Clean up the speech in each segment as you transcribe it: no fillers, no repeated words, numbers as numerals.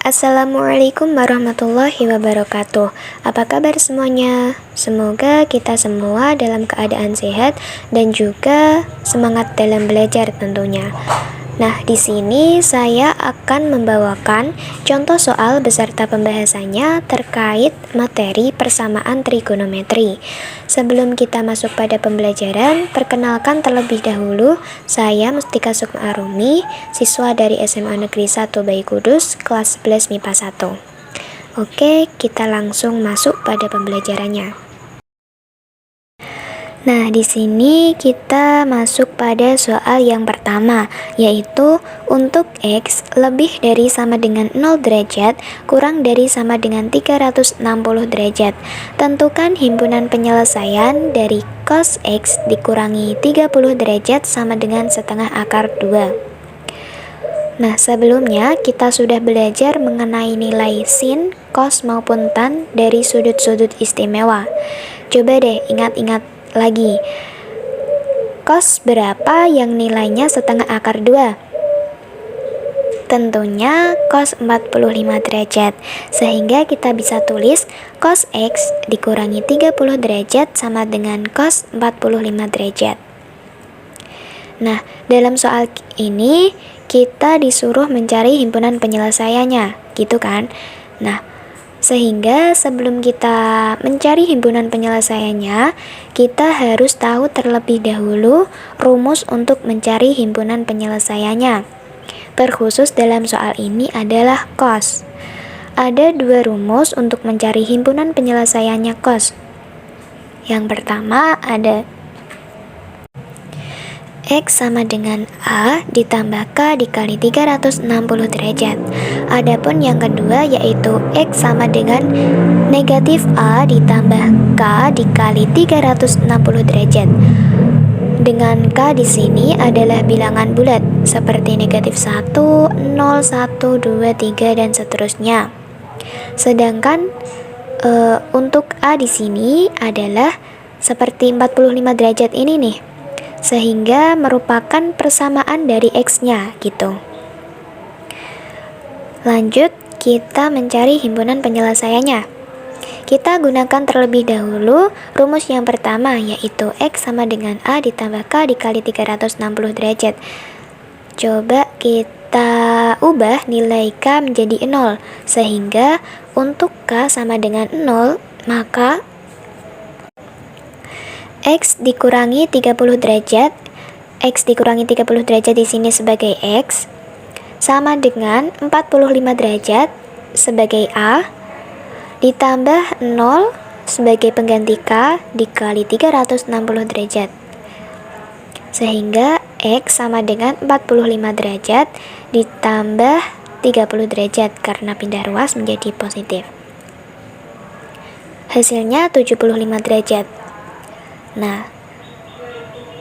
Assalamualaikum warahmatullahi wabarakatuh. Apa kabar semuanya? Semoga kita semua dalam keadaan sehat dan juga semangat dalam belajar tentunya. Nah, di sini saya akan membawakan contoh soal beserta pembahasannya terkait materi persamaan trigonometri. Sebelum kita masuk pada pembelajaran, perkenalkan terlebih dahulu, saya Mustika Sukma Arumi, siswa dari SMA Negeri 1 Bayi Kudus, kelas 11 MIPA 1. Oke, kita langsung masuk pada pembelajarannya. Nah, di sini kita masuk pada soal yang pertama, yaitu untuk X lebih dari sama dengan 0 derajat kurang dari sama dengan 360 derajat. Tentukan himpunan penyelesaian dari cos X dikurangi 30 derajat sama dengan setengah akar 2. Nah, sebelumnya kita sudah belajar mengenai nilai sin, cos maupun tan dari sudut-sudut istimewa. Coba deh ingat-ingat lagi, cos berapa yang nilainya setengah akar 2? Tentunya cos 45 derajat, sehingga kita bisa tulis cos X dikurangi 30 derajat sama dengan cos 45 derajat. Nah, dalam soal ini kita disuruh mencari himpunan penyelesaiannya, gitu kan? Nah, sehingga sebelum kita mencari himpunan penyelesaiannya, kita harus tahu terlebih dahulu rumus untuk mencari himpunan penyelesaiannya. Terkhusus dalam soal ini adalah cos. Ada dua rumus untuk mencari himpunan penyelesaiannya cos. Yang pertama ada X sama dengan A ditambah K dikali 360 derajat. Adapun yang kedua yaitu X sama dengan negatif A ditambah K dikali 360 derajat. Dengan K di sini adalah bilangan bulat seperti negatif 1, 0, 1, 2, 3 dan seterusnya. Sedangkan untuk A di sini adalah seperti 45 derajat ini nih, sehingga merupakan persamaan dari X-nya gitu. Lanjut, kita mencari himpunan penyelesaiannya. Kita gunakan terlebih dahulu rumus yang pertama, yaitu X sama dengan A ditambah K dikali 360 derajat. Coba kita ubah nilai K menjadi 0, sehingga untuk K sama dengan 0, maka X dikurangi 30 derajat, X dikurangi 30 derajat di sini sebagai X, sama dengan 45 derajat sebagai A, ditambah 0 sebagai pengganti K dikali 360 derajat. Sehingga X sama dengan 45 derajat ditambah 30 derajat karena pindah ruas menjadi positif. Hasilnya 75 derajat. Nah,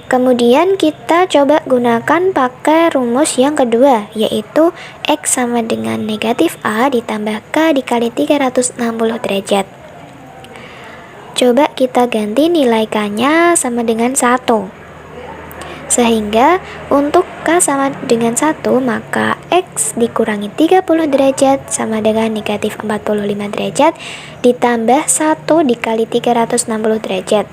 kemudian kita coba gunakan pakai rumus yang kedua, yaitu X sama dengan negatif A ditambah K dikali 360 derajat. Coba kita ganti nilai K-nya sama dengan 1. Sehingga untuk K sama dengan 1, maka X dikurangi 30 derajat sama dengan negatif 45 derajat ditambah 1 dikali 360 derajat.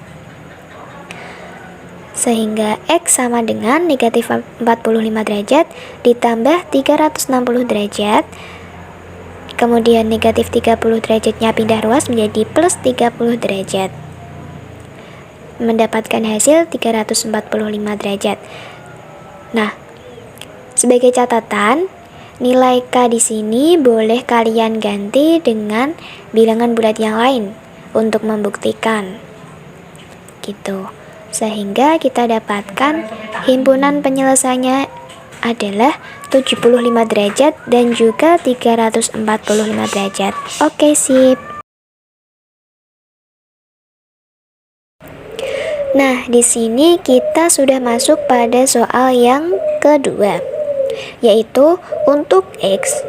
Sehingga X sama dengan negatif 45 derajat ditambah 360 derajat. Kemudian negatif 30 derajatnya pindah ruas menjadi plus 30 derajat. Mendapatkan hasil 345 derajat. Nah, sebagai catatan, nilai K di sini boleh kalian ganti dengan bilangan bulat yang lain untuk membuktikan. Gitu. Sehingga kita dapatkan himpunan penyelesaiannya adalah 75 derajat dan juga 345 derajat. Oke, sip. Nah, di sini kita sudah masuk pada soal yang kedua, yaitu untuk X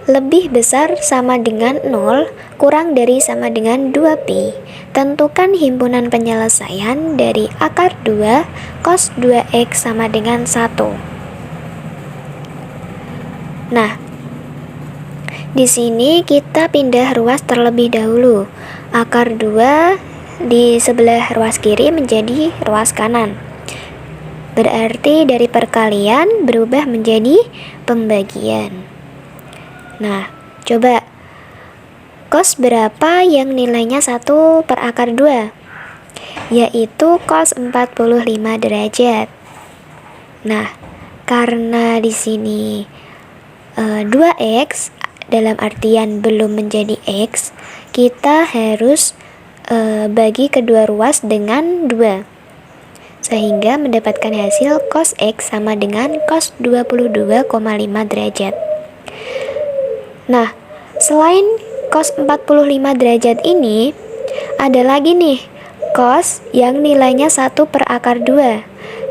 lebih besar sama dengan 0 kurang dari sama dengan 2pi. Tentukan himpunan penyelesaian dari akar 2 cos 2x sama dengan 1. Nah, Di sini kita pindah ruas terlebih dahulu. Akar 2 di sebelah ruas kiri menjadi ruas kanan. Berarti dari perkalian berubah menjadi pembagian. Nah, coba cos berapa yang nilainya 1 per akar 2? Yaitu cos 45 derajat. Nah, karena di sini 2x dalam artian belum menjadi x, kita harus bagi kedua ruas dengan 2, sehingga mendapatkan hasil cos x sama dengan cos 22,5 derajat. Nah, selain cos 45 derajat ini, ada lagi nih cos yang nilainya 1 per akar 2,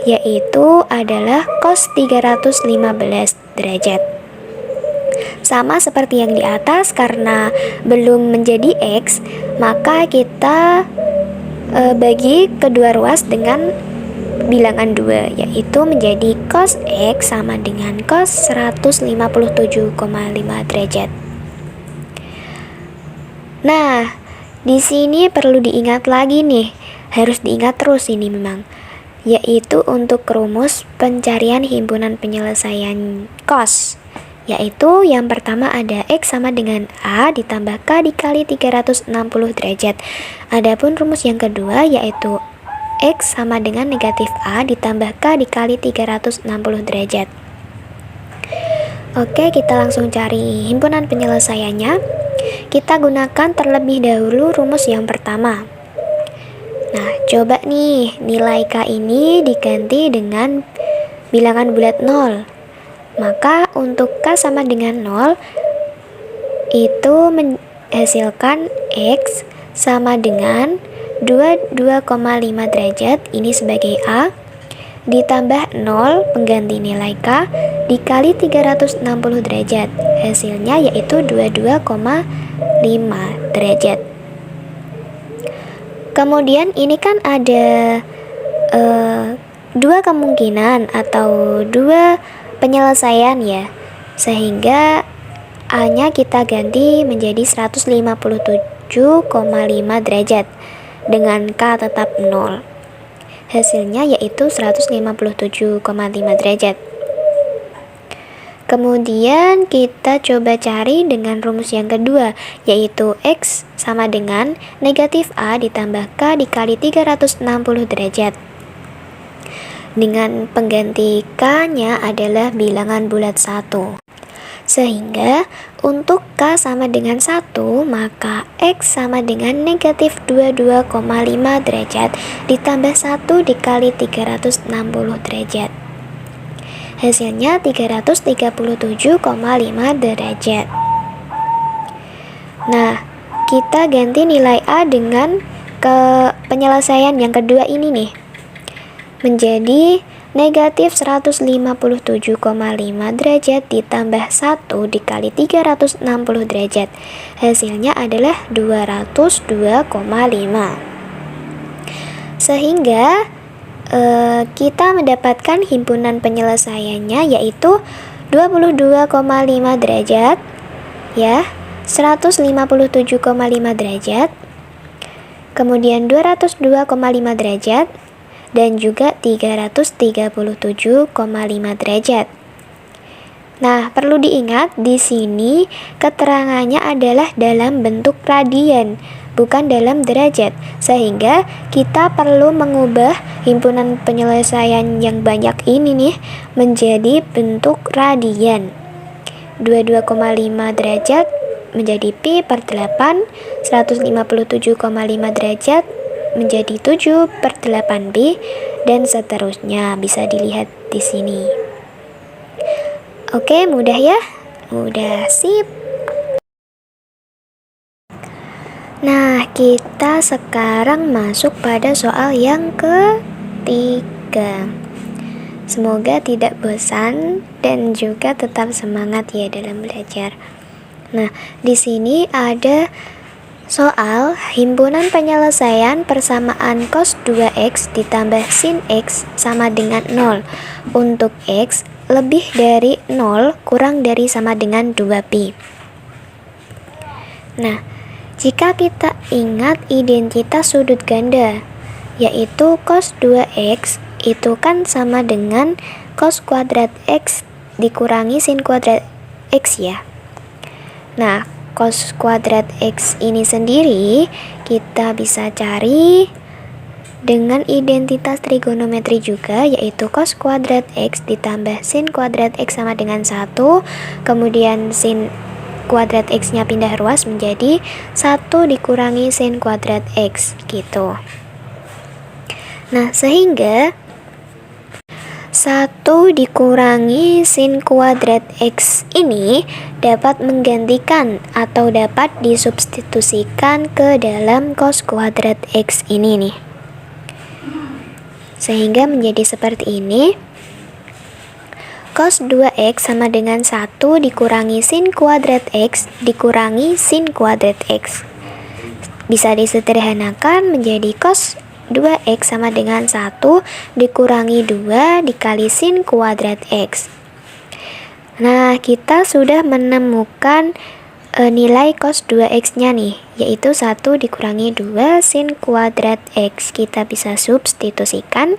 yaitu adalah cos 315 derajat. Sama seperti yang di atas, karena belum menjadi x, maka kita bagi kedua ruas dengan bilangan 2, yaitu menjadi cos x sama dengan cos 157,5 derajat. Nah, di sini perlu diingat lagi nih, harus diingat terus ini memang, yaitu untuk rumus pencarian himpunan penyelesaian cos, yaitu yang pertama ada x sama dengan a ditambah k dikali 360 derajat. Adapun rumus yang kedua yaitu x sama dengan negatif a ditambah k dikali 360 derajat. Oke, kita langsung cari himpunan penyelesaiannya. Kita gunakan terlebih dahulu rumus yang pertama. Nah, coba nih, nilai k ini diganti dengan bilangan bulat 0. Maka untuk k sama dengan 0, itu menghasilkan x sama dengan 22,5 derajat, ini sebagai a, ditambah 0 pengganti nilai k, dikali 360 derajat, hasilnya yaitu 22,5 derajat. Kemudian ini kan ada dua kemungkinan atau dua penyelesaian ya, sehingga a-nya kita ganti menjadi 157,5 derajat dengan k tetap 0. Hasilnya yaitu 157,5 derajat. Kemudian kita coba cari dengan rumus yang kedua, yaitu x sama dengan negatif a ditambah k dikali 360 derajat. Dengan pengganti k-nya adalah bilangan bulat 1. Sehingga untuk k sama dengan 1, maka x sama dengan negatif 22,5 derajat ditambah 1 dikali 360 derajat. Hasilnya 337,5 derajat. Nah, kita ganti nilai a dengan penyelesaian yang kedua ini nih, menjadi negatif 157,5 derajat ditambah 1 dikali 360 derajat. Hasilnya adalah 202,5. Sehingga kita mendapatkan himpunan penyelesaiannya yaitu 22,5 derajat ya, 157,5 derajat, kemudian 202,5 derajat, dan juga 337,5 derajat. Nah, perlu diingat di sini keterangannya adalah dalam bentuk radian, bukan dalam derajat, sehingga kita perlu mengubah himpunan penyelesaian yang banyak ini nih menjadi bentuk radian. 22,5 derajat menjadi pi per 8, 157,5 derajat menjadi 7 per 8pi, dan seterusnya, bisa dilihat di sini. Oke, mudah ya? Mudah, sip. Nah, kita sekarang masuk pada soal yang ketiga. Semoga tidak bosan dan juga tetap semangat ya dalam belajar. Nah, di sini ada soal himpunan penyelesaian persamaan cos 2x ditambah sin x sama dengan 0 untuk x lebih dari 0 kurang dari sama dengan 2pi. Nah, jika kita ingat identitas sudut ganda, yaitu cos 2x itu kan sama dengan cos kuadrat x dikurangi sin kuadrat x ya. Nah, cos kuadrat x ini sendiri kita bisa cari dengan identitas trigonometri juga, yaitu cos kuadrat x ditambah sin kuadrat x sama dengan 1, kemudian sin kuadrat x nya pindah ruas menjadi 1 dikurangi sin kuadrat x gitu. Nah, sehingga 1 dikurangi sin kuadrat x ini dapat menggantikan atau dapat disubstitusikan ke dalam cos kuadrat x ini nih. Sehingga menjadi seperti ini. Cos 2x sama dengan 1 dikurangi sin kuadrat x dikurangi sin kuadrat x. Bisa disederhanakan menjadi cos 2x sama dengan 1 dikurangi 2 dikali sin kuadrat x. Nah, kita sudah menemukan nilai cos 2x nya nih, yaitu 1 dikurangi 2 sin kuadrat x. Kita bisa substitusikan.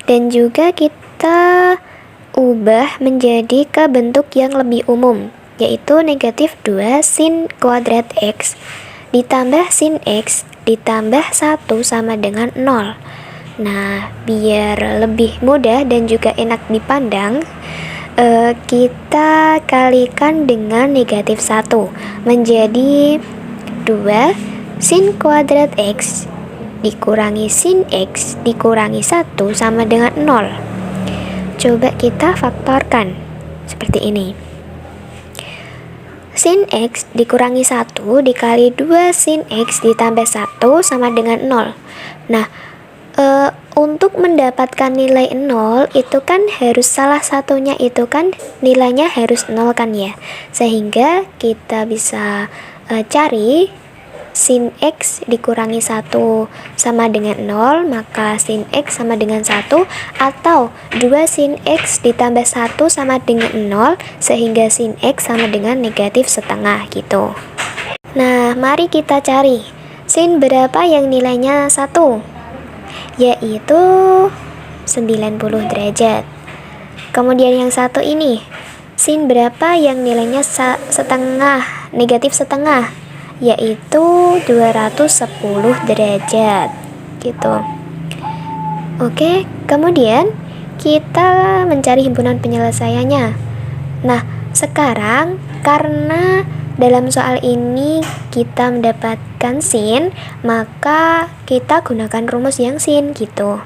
Dan juga kita ubah menjadi ke bentuk yang lebih umum, yaitu negatif 2 sin kuadrat x ditambah sin x ditambah 1 sama dengan 0. Nah, biar lebih mudah dan juga enak dipandang, kita kalikan dengan negatif 1 menjadi 2 sin kuadrat x dikurangi sin x dikurangi 1 sama dengan 0. Coba kita faktorkan seperti ini. Sin x dikurangi 1 dikali 2 sin x ditambah 1 sama dengan 0. Nah, untuk mendapatkan nilai 0 itu kan harus salah satunya itu kan nilainya harus 0 kan ya. Sehingga kita bisa cari sin x dikurangi 1 sama dengan 0, maka sin x sama dengan 1, atau 2 sin x ditambah 1 sama dengan 0, sehingga sin x sama dengan negatif setengah gitu. Nah, mari kita cari sin berapa yang nilainya 1, yaitu 90 derajat. Kemudian yang satu ini, sin berapa yang nilainya setengah, negatif setengah, yaitu 210 derajat gitu. Oke, kemudian kita mencari himpunan penyelesaiannya. Nah, sekarang karena dalam soal ini kita mendapatkan sin, maka kita gunakan rumus yang sin gitu.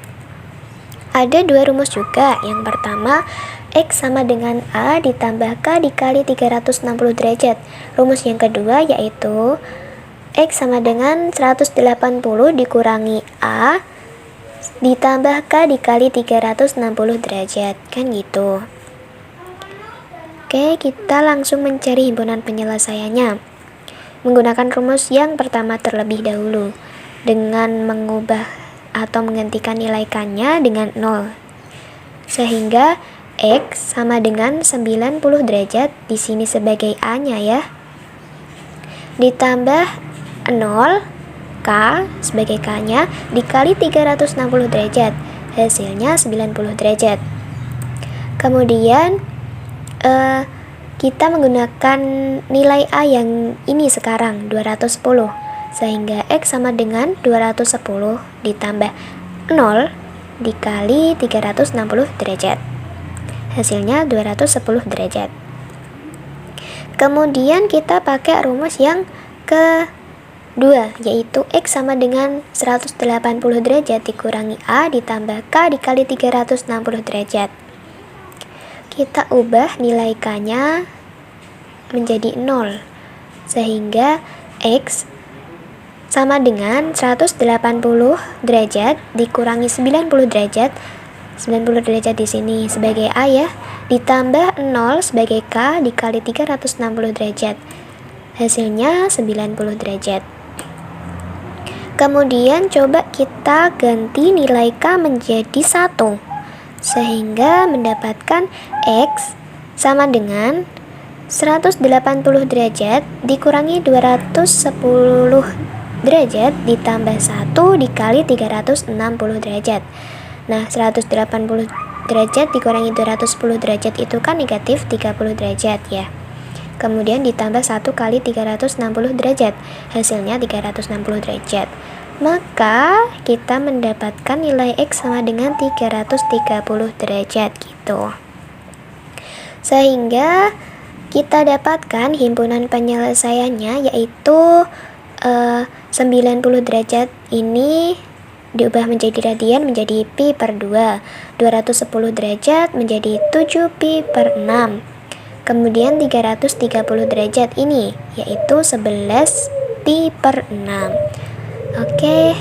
Ada dua rumus juga. Yang pertama, X sama dengan A ditambah K dikali 360 derajat. Rumus yang kedua yaitu X sama dengan 180 dikurangi A ditambah K dikali 360 derajat. Kan gitu. Oke, kita langsung mencari himpunan penyelesaiannya. Menggunakan rumus yang pertama terlebih dahulu. Dengan mengubah atau menggantikan nilai K-nya dengan 0. Sehingga X sama dengan 90 derajat di sini sebagai A-nya ya. Ditambah 0 K sebagai K-nya dikali 360 derajat. Hasilnya 90 derajat. Kemudian kita menggunakan nilai A yang ini sekarang 210. Sehingga X sama dengan 210 ditambah 0 dikali 360 derajat. Hasilnya 210 derajat. Kemudian kita pakai rumus yang kedua, yaitu X sama dengan 180 derajat dikurangi A ditambah K dikali 360 derajat. Kita ubah nilai K-nya menjadi 0. Sehingga X sama dengan 180 derajat dikurangi 90 derajat. 90 derajat di sini sebagai A ya, ditambah 0 sebagai K dikali 360 derajat. Hasilnya 90 derajat. Kemudian coba kita ganti nilai K menjadi 1. Sehingga mendapatkan X sama dengan 180 derajat dikurangi 210 derajat ditambah 1 dikali 360 derajat. Nah, 180 derajat dikurangi 210 derajat itu kan negatif 30 derajat ya. Kemudian ditambah 1 kali 360 derajat, hasilnya 360 derajat. Maka kita mendapatkan nilai X sama dengan 330 derajat gitu. Sehingga kita dapatkan himpunan penyelesaiannya yaitu 90 derajat ini diubah menjadi radian menjadi pi per 2. 210 derajat menjadi 7 pi per 6. Kemudian 330 derajat ini yaitu 11 pi per 6. Oke,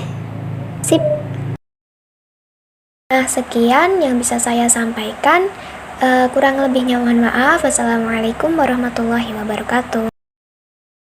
sip. Nah, sekian yang bisa saya sampaikan. Kurang lebihnya mohon maaf. Wassalamualaikum warahmatullahi wabarakatuh.